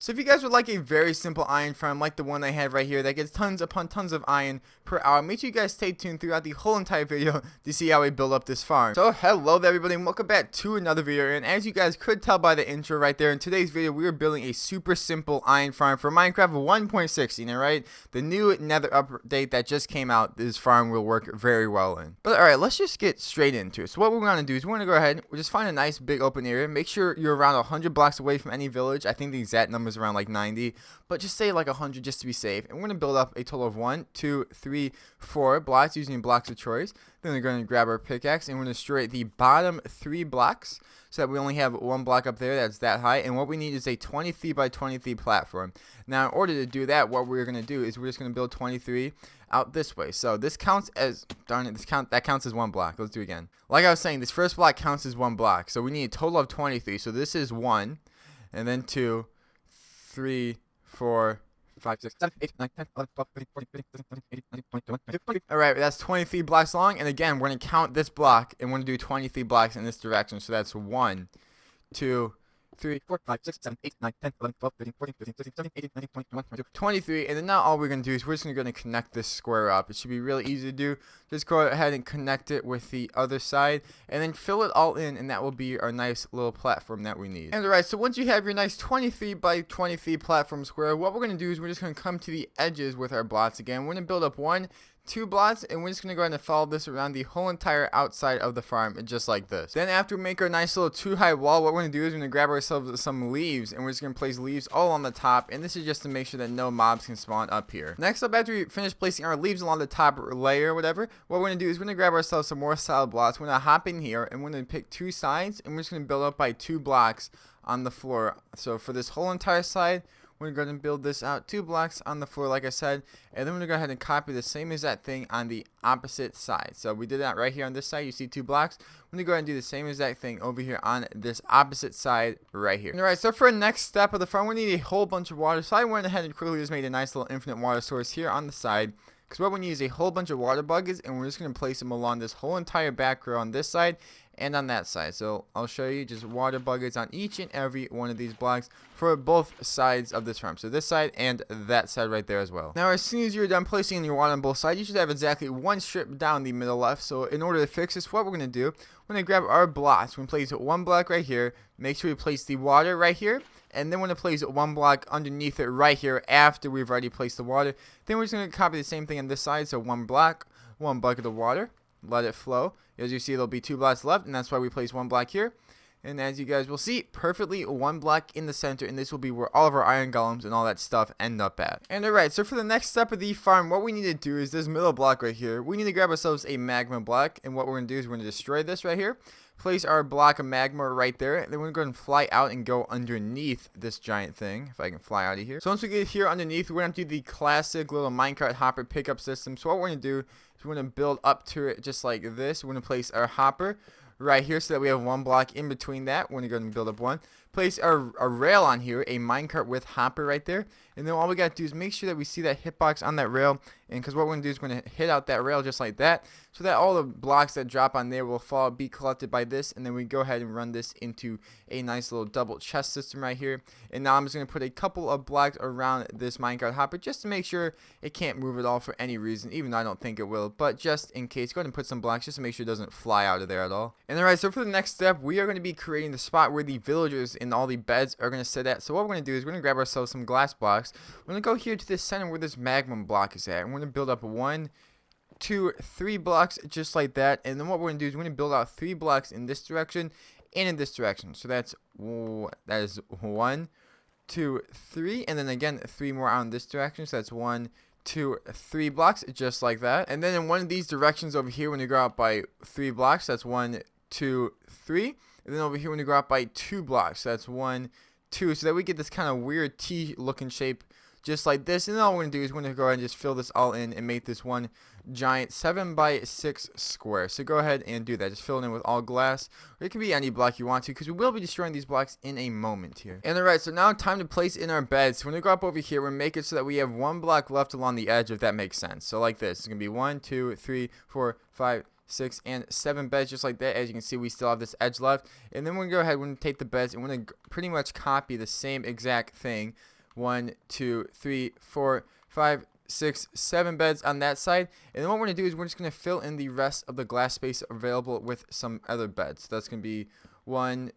So if you guys would like a very simple iron farm like the one I have right here that gets tons upon tons of iron per hour, make sure you guys stay tuned throughout the whole entire video to see how we build up this farm. So hello there everybody and welcome back to another video, and as you guys could tell by the intro right there, in today's video we are building a super simple iron farm for Minecraft 1.16, alright? The new nether update that just came out, this farm will work very well in. But alright, let's just get straight into it. So what we're going to do is we're going to go ahead, we'll just find a nice big open area, make sure you're around 100 blocks away from any village. I think the exact number is around like 90, but just say like 100 just to be safe. And we're going to build up a total of 1, 2, 3, 4 blocks using blocks of choice. Then we're going to grab our pickaxe and we're going to destroy the bottom 3 blocks so that we only have 1 block up there that's that high. And what we need is a 23 by 23 platform. Now in order to do that, what we're going to do is we're just going to build 23 out this way. So this counts as, darn it, that counts as 1 block. Let's do it again. Like I was saying, this first block counts as 1 block. So we need a total of 23. So this is 1, and then 2, 3, 4, 5, 6, 7, 8, 9, 10, 11, 12, 13, 14, 15, 16, 17, 18, 19, 20, 21, 22, 23. Alright, that's 23 blocks long. And again, we're going to count this block, and we're going to do 23 blocks in this direction. So that's 1, 2, 3, 4, 5, 6, 7, 8, 9, 10, 11, 12, 13, 14, 15, 16, 17, 18, 19, 20, 21, 22, 23. And then now all we're going to do is we're just going to connect this square up. It should be really easy to do. Just go ahead and connect it with the other side and then fill it all in, and that will be our nice little platform that we need. And alright, so once you have your nice 23 by 23 platform square, what we're going to do is we're just going to come to the edges with our blocks again. We're going to build up 1, 2 blocks, and we're just going to go ahead and follow this around the whole entire outside of the farm, just like this. Then after we make our nice little 2-high wall, what we're going to do is we're going to grab ourselves some leaves, and we're just going to place leaves all on the top, and this is just to make sure that no mobs can spawn up here. Next up, after we finish placing our leaves along the top layer or whatever, what we're going to do is we're going to grab ourselves some more solid blocks. We're going to hop in here, and we're going to pick 2 sides, and we're just going to build up by 2 blocks on the floor. So for this whole entire side, we're going to build this out 2 blocks on the floor like I said, and then we're going to go ahead and copy the same exact thing on the opposite side. So we did that right here on this side. You see 2 blocks. We're going to go ahead and do the same exact thing over here on this opposite side right here. Alright, so for the next step of the farm, we need a whole bunch of water. So I went ahead and quickly just made a nice little infinite water source here on the side, because what we need is a whole bunch of water buckets, and we're just going to place them along this whole entire back row on this side and on that side. So I'll show you just water buckets on each and every one of these blocks for both sides of this farm. So this side and that side right there as well. Now as soon as you're done placing your water on both sides, you should have exactly 1 strip down the middle left. So in order to fix this, what we're going to do, we're going to grab our blocks. We're going to place 1 block right here. Make sure we place the water right here. And then we're going to place 1 block underneath it right here after we've already placed the water. Then we're just going to copy the same thing on this side. So 1 block, 1 bucket of water. Let it flow. As you see, there'll be 2 blocks left, and that's why we place 1 block here. And as you guys will see, perfectly 1 block in the center, and this will be where all of our iron golems and all that stuff end up at. And alright, so for the next step of the farm, what we need to do is this middle block right here. We need to grab ourselves a magma block, and what we're going to do is we're going to destroy this right here. Place our block of magma right there, and then we're going to go and fly out and go underneath this giant thing, if I can fly out of here. So once we get here underneath, we're going to do the classic little minecart hopper pickup system. So what we're going to do is we're going to build up to it just like this. We're going to place our hopper right here so that we have 1 block in between that. We're going to go and build up 1. Place a rail on here, a minecart with hopper right there. And then all we got to do is make sure that we see that hitbox on that rail. And because what we're going to do is we're going to hit out that rail just like that, so that all the blocks that drop on there will fall, be collected by this. And then we go ahead and run this into a nice little double chest system right here. And now I'm just going to put a couple of blocks around this minecart hopper just to make sure it can't move at all for any reason, even though I don't think it will. But just in case, go ahead and put some blocks just to make sure it doesn't fly out of there at all. And alright, so for the next step, we are going to be creating the spot where the villagers and all the beds are going to sit at. So what we're going to do is we're going to grab ourselves some glass blocks. We're going to go here to the center where this magma block is at. And we're going to build up 1, 2, 3 blocks just like that. And then what we're going to do is we're going to build out 3 blocks in this direction and in this direction. So that is 1, 2, 3, and then again 3 more out in this direction. So that's 1, 2, 3 blocks just like that. And then in one of these directions over here, when you go out by 3 blocks, that's 1, 2, 3. And then over here, when you go out by 2 blocks, that's 1, 2, so that we get this kind of weird T looking shape just like this. And then all we're going to do is we're going to go ahead and just fill this all in and make this one giant 7 by 6 square. So go ahead and do that. Just fill it in with all glass, or it can be any block you want to, because we will be destroying these blocks in a moment here. And alright, so now time to place in our beds. So when we go up over here, we're make it so that we have 1 block left along the edge, if that makes sense. So like this, it's going to be 1, 2, 3, 4, 5, 6, and 7 beds just like that. As you can see, we still have this edge left. And then we're going to go ahead and take the beds and we're going to pretty much copy the same exact thing 1, 2, 3, 4, 5, 6, 7 beds on that side. And then what we're going to do is we're just going to fill in the rest of the glass space available with some other beds. So that's going to be 1,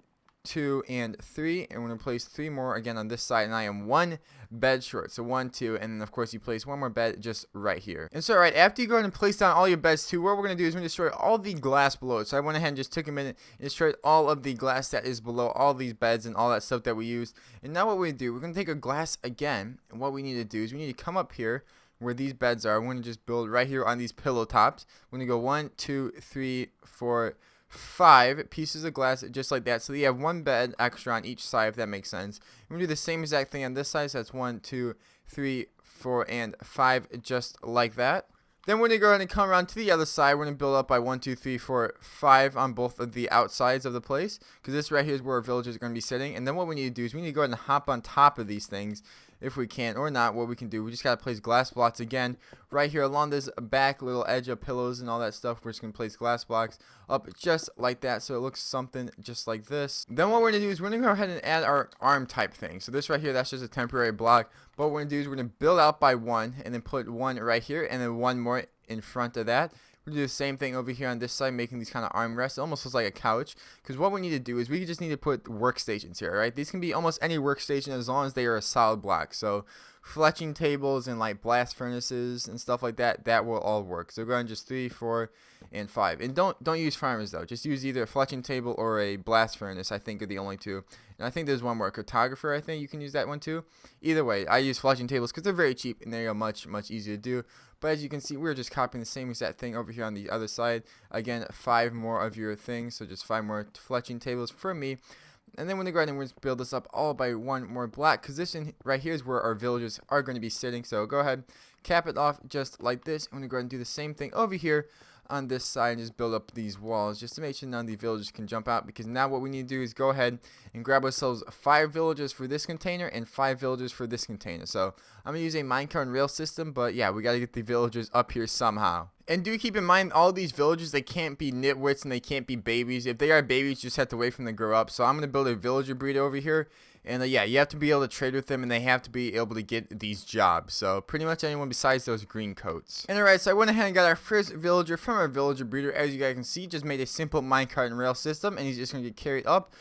2, and 3, and we're going to place 3 more again on this side, and I am 1 bed short. So 1, 2, and then of course you place 1 more bed just right here. And so right after you go ahead and place down all your beds too, what we're going to do is we're going to destroy all the glass below it. So I went ahead and just took a minute and destroyed all of the glass that is below all these beds and all that stuff that we used. And now what we do, we're going to take a glass again, and what we need to do is we need to come up here where these beds are. We're going to just build right here on these pillow tops. We're going to go 1, 2, 3, 4, 5 pieces of glass just like that, so you have 1 bed extra on each side, if that makes sense. We're gonna do the same exact thing on this side, so that's 1, 2, 3, 4, and 5 just like that. Then we're gonna go ahead and come around to the other side. We're gonna build up by 1, 2, 3, 4, 5 on both of the outsides of the place, because this right here is where our villagers are gonna be sitting. And then what we need to do is we need to go ahead and hop on top of these things if we can, or not. What we can do, we just gotta place glass blocks again right here along this back little edge of pillows and all that stuff. We're just gonna place glass blocks up just like that, so it looks something just like this. Then what we're gonna do is we're gonna go ahead and add our arm type thing. So this right here, that's just a temporary block. But what we're gonna do is we're gonna build out by 1 and then put 1 right here and then 1 more in front of that. We're gonna do the same thing over here on this side, making these kind of armrests. It almost looks like a couch, because what we need to do is we just need to put workstations here, right? These can be almost any workstation as long as they are a solid block. So fletching tables and like blast furnaces and stuff like that, that will all work. So go ahead and just 3, 4, and 5. And don't use farmers though. Just use either a fletching table or a blast furnace. I think are the only 2. And I think there's one more, cartographer. I think you can use that one too. Either way, I use fletching tables because they're very cheap and they are much easier to do. But as you can see, we're just copying the same exact thing over here on the other side. Again, 5 more of your things, so just 5 more fletching tables for me. And then we're going to go ahead and we're going to build this up all by 1 more block, because this right here is where our villagers are going to be sitting. So go ahead, cap it off just like this. I'm going to go ahead and do the same thing over here on this side and just build up these walls just to make sure none of the villagers can jump out, because now what we need to do is go ahead and grab ourselves 5 villagers for this container and 5 villagers for this container. So I'm going to use a minecart and rail system, but yeah, we got to get the villagers up here somehow. And do keep in mind, all these villagers, they can't be nitwits and they can't be babies. If they are babies, you just have to wait for them to grow up. So I'm going to build a villager breed over here. And yeah, you have to be able to trade with them, and they have to be able to get these jobs. So pretty much anyone besides those green coats. And alright, so I went ahead and got our first villager from our villager breeder. As you guys can see, just made a simple minecart and rail system, and he's just going to get carried up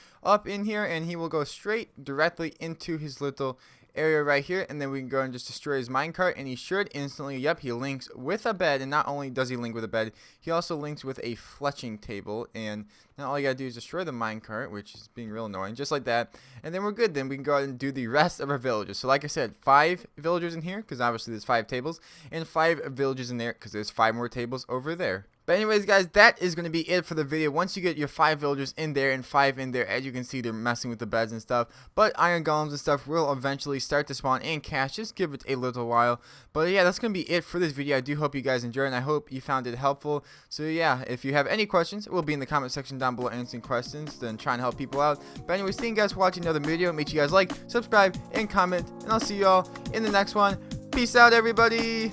in here, and he will go straight directly into his little area right here. And then we can go and just destroy his minecart, and he should instantly, yep, he links with a bed. And not only does he link with a bed, he also links with a fletching table. And now all you gotta do is destroy the minecart, which is being real annoying, just like that. And then we're good. Then we can go ahead and do the rest of our villagers. So like I said, 5 villagers in here, because obviously there's 5 tables, and 5 villagers in there because there's 5 more tables over there. But anyways, guys, that is going to be it for the video. Once you get your 5 villagers in there and 5 in there, as you can see, they're messing with the beds and stuff. But iron golems and stuff will eventually start to spawn and cash. Just give it a little while. But yeah, that's going to be it for this video. I do hope you guys enjoyed, and I hope you found it helpful. So yeah, if you have any questions, it will be in the comment section down below, answering questions, then trying to help people out. But anyways, thank you guys for watching another video. Make sure you guys like, subscribe, and comment. And I'll see you all in the next one. Peace out, everybody.